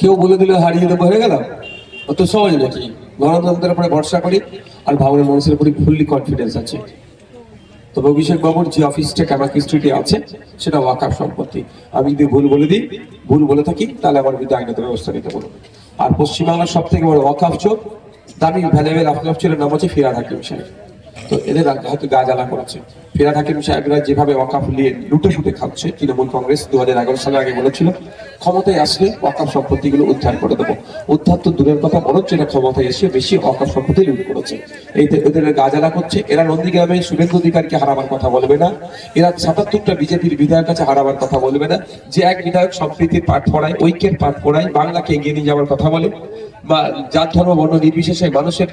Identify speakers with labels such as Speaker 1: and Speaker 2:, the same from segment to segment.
Speaker 1: কেউ বলে দিলে হারিয়ে দেবো হয়ে গেলাম, অত সহজ নাকি? গণতন্ত্রের উপরে ভরসা করি আর ভাবনের মানুষের উপরে ফুললি কনফিডেন্স আছে। তবে অভিষেক বাবুর যে অফিসটা কামাকি স্ট্রিটে আছে সেটা ওয়াকাফ সম্পত্তি। আমি যদি ভুল বলে দিই, ভুল বলে থাকি, তাহলে আমার বিরুদ্ধে আইনত ব্যবস্থা নিতে বলবো। আর পশ্চিমবাংলার সব থেকে বড় ওয়াকাফ চোর, দামি ভ্যালুয়েবল ওয়াকাফ চোরের নাম হচ্ছে ফিরহাদ হাকিম সাহেব। তো এদের হয়তো গা জ্বালা করেছে। ফিরহাদ হাকিম সাহেবরা যেভাবে ওয়াকাফ নিয়ে লুটে ফুটে খাচ্ছে, তৃণমূল কংগ্রেস 2011 সালে আগে বলেছিল ক্ষমতায় আসলে ওয়াকাফ সম্পত্তিগুলো উদ্ধার করে দেবো। উদ্ধার তো দূরের কথা, বরঞ্চ এরা ক্ষমতায় এসে বেশি ওয়াকাফ সম্পত্তি লুট করেছে। এদের গা জ্বালা করছে। এরা নন্দীগ্রামে শুভেন্দু অধিকারীকে হারাবার কথা বলবে না, এরা 77টা বিজেপির বিধায়কের কাছে হারাবার কথা বলবে না। যে এক বিধায়ক সম্প্রীতির পাঠ পড়ায়, ঐক্যের পাঠ পড়ায়, বাংলাকে এগিয়ে নিয়ে যাওয়ার কথা বলে, বা জাত ধর্ম বর্ণ নির্বিশেষে মানুষের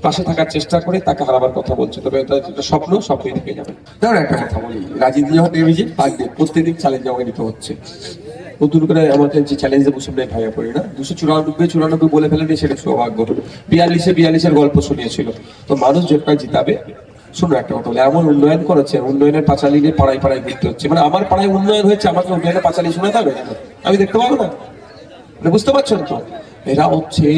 Speaker 1: পাশে থাকার চেষ্টা করে, তাকে হারাবার কথা বলছে। তবে এটা স্বপ্নই থেকে যাবে। ধরো একটা কথা বলি, রাজনীতি যখন নেমেছে প্রত্যেকদিন চ্যালেঞ্জ আমাকে নিতে হচ্ছে। নতুন করে আমাকে যে চ্যালেঞ্জে বসে নেই ভাইয়া পড়ি না। 294 বলে ফেলেনি, সেটা সৌভাগ্য। 42-এর গল্প শুনিয়েছিল। তো মানুষ যেটা জিতাবে। শুনো একটা কথা বলে, এমন উন্নয়ন করেছে, উন্নয়নের পাঁচালি নিয়ে পাড়ায় পাড়ায় ঘুরতে হচ্ছে। মানে আমার পাড়ায় উন্নয়ন হয়েছে, আমাকে উন্নয়নের পাঁচালি শোনাতে হবে? আমি দেখতে পাবো না? বুঝতে পারছেন তো? এরা হচ্ছে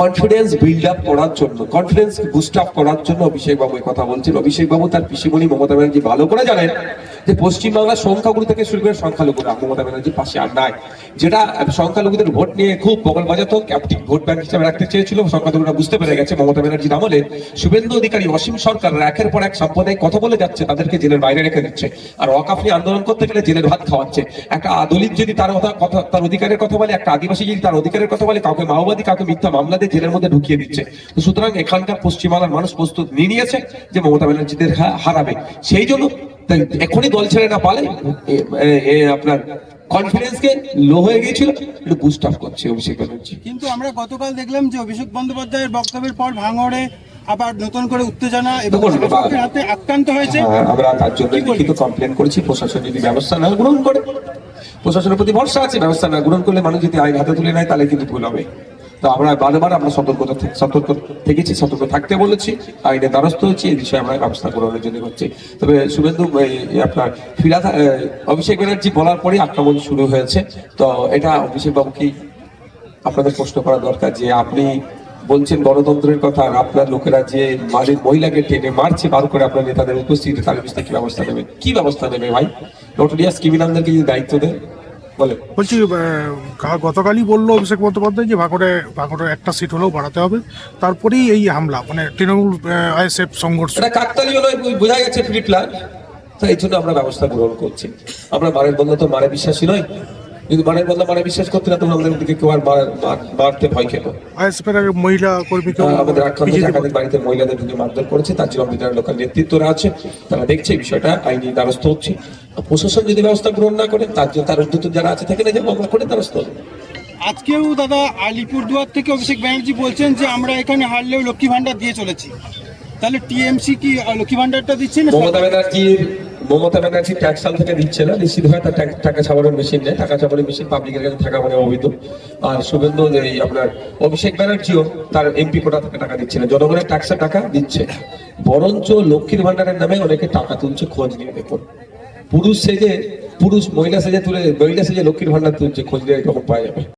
Speaker 1: কনফিডেন্স বিল্ড আপ করার জন্য, কনফিডেন্স বুস্ট আপ করার জন্য অভিষেক বাবু কথা বলছেন। অভিষেক বাবু তার পিসিমণি মমতা ব্যানার্জি ভালো করে জানেন যে পশ্চিমবাংলার সংখ্যাগুরু থেকে শুরু করে সংখ্যালঘুরা মমতা ব্যানার্জির পাশে আর নাই। যেটা সংখ্যালঘুদের ভোট নিয়ে খুব বগল বাজাতো, ক্যাপ্টিভ ভোট ব্যাংক হিসেবে রাখতে চেয়েছিল, সংখ্যালঘুরা বুঝতে পেরে গেছে মমতা ব্যানার্জির আমলে শুভেন্দু অধিকারী, অসীম সরকার একের পর এক সাম্প্রদায়িক কথা বলে যাচ্ছে, তাদেরকে জেলের বাইরে রেখে দিচ্ছে। আর ওয়াকাফ নিয়ে আন্দোলন করতে গেলে জেলের ভাত খাওয়াচ্ছে। একটা দলিত যদি তার অধিকারের কথা বলে, একটা আদিবাসী যদি তার অধিকারের কথা বলে, কাউকে মাওবাদী, কাউকে মিথ্যা মামলা দিয়ে জেলের মধ্যে ঢুকিয়ে দিচ্ছে। তো সুতরাং এখানকার পশ্চিমবাংলার মানুষ প্রস্তুত নিয়ে নিয়েছে যে মমতা ব্যানার্জিদের হারাবে। সেই জন্য এখনই দল ছেড়ে না পালে আপনার কনফিডেন্সকে লো হয়ে গিয়েছিল, একটু বুস্ট আপ করছে অভিষেক ব্যানার্জি।
Speaker 2: কিন্তু আমরা গতকাল দেখলাম যে অভিষেক বন্দ্যোপাধ্যায়ের বক্তব্যের পর ভাঙড়ে আবার নতুন করে উত্তেজনা এবং হাতে আক্রান্ত হয়েছে।
Speaker 1: আমরা তার জন্য লিখিত কমপ্লেন করেছি। প্রশাসন যদি ব্যবস্থা না গ্রহণ করে, প্রশাসনের প্রতি ভরসা আছে, ব্যবস্থা না গ্রহণ করলে মানুষ যদি আইন হাতে তুলে নেয় তাহলে কিন্তু ভুল হবে। তো আমরা বারবার সতর্ক থেকেছি, সতর্ক থাকতে বলেছি, আইনের দ্বারস্থ হয়েছি, এই বিষয়ে আমরা ব্যবস্থা গ্রহণের জন্য করছি। তবে শুভেন্দু আপনার অভিষেক ব্যানার্জি বলার পরে আক্রমণ শুরু হয়েছে। তো এটা অভিষেক বাবুকে আপনাদের প্রশ্ন করা দরকার যে আপনি বলছেন গণতন্ত্রের কথা, আর আপনার লোকেরা যে মহিলাকে টেনে মারছে বার করে আপনার নেতাদের উপস্থিতি, তার বিষয়ে কি ব্যবস্থা নেবে? কি ব্যবস্থা নেবে ভাই? নোটোরিয়াস ক্রিমিনালদেরকে যদি দায়িত্ব দেয়
Speaker 3: বলছি, গতকালই বললো অভিষেক বন্দ্যোপাধ্যায় যে ভাঙড়ে একটা সিট হলেও বাড়াতে হবে, তারপরেই এই হামলা, মানে তৃণমূল আইএসএফ সংঘর্ষ।
Speaker 1: এটা কাকতালি হলো, বোঝা গেছে প্রি প্ল্যান। তো এই জন্য আমরা ব্যবস্থা গ্রহণ করছি। আমরা মারের বদলে তো মারে বিশ্বাসী নয়। যদি মারের বদলে মারে বিশ্বাস করতে না, তো আমাদের দিকে কেউ আর মারতে ভয় খেলো।
Speaker 3: আইএসএফ এর মহিলা কর্মীকে
Speaker 1: আমাদের আক্রান্ত বাড়িতে মহিলাদের ঢুকে মারধর করেছে, তার জন্য আমাদের লোকাল নেতৃত্বরা আছে, তারা দেখছে বিষয়টা, আইনি দ্বারস্থ হচ্ছে। প্রশাসন যদি ব্যবস্থা গ্রহণ না করে, তার জন্য তার উদ্যোগ যারা আছে থেকে যে মামলা করে দ্বারস্থ হবে।
Speaker 2: আজকেও দাদা আলিপুরদুয়ার থেকে অভিষেক ব্যানার্জি বলছেন যে আমরা এখানে হারলেও লক্ষ্মী ভান্ডার দিয়ে চলেছি। তাহলে টিএমসি কি লক্ষ্মী ভান্ডারটা দিচ্ছে না?
Speaker 1: মমতা ব্যানার্জি ট্যাক্স সাল থেকে দিচ্ছে না, নিশ্চিত হয় তার টাকা ছাপানোর মেশিন নেই। টাকা ছাপানোর মেশিন পাবলিকের কাছে থাকা মানে অবৈধ। আর শুভেন্দু আপনার অভিষেক ব্যানার্জিও তার এমপি কোটা থেকে টাকা দিচ্ছে না, জনগণের ট্যাক্সের টাকা দিচ্ছে। বরঞ্চ লক্ষ্মীর ভান্ডারের নামে অনেকে টাকা তুলছে, খোঁজ নিয়ে দেখুন। মহিলা সেজে লক্ষ্মীর ভান্ডার তুলছে, খোঁজ নিয়ে এরকম পাওয়া যাবে।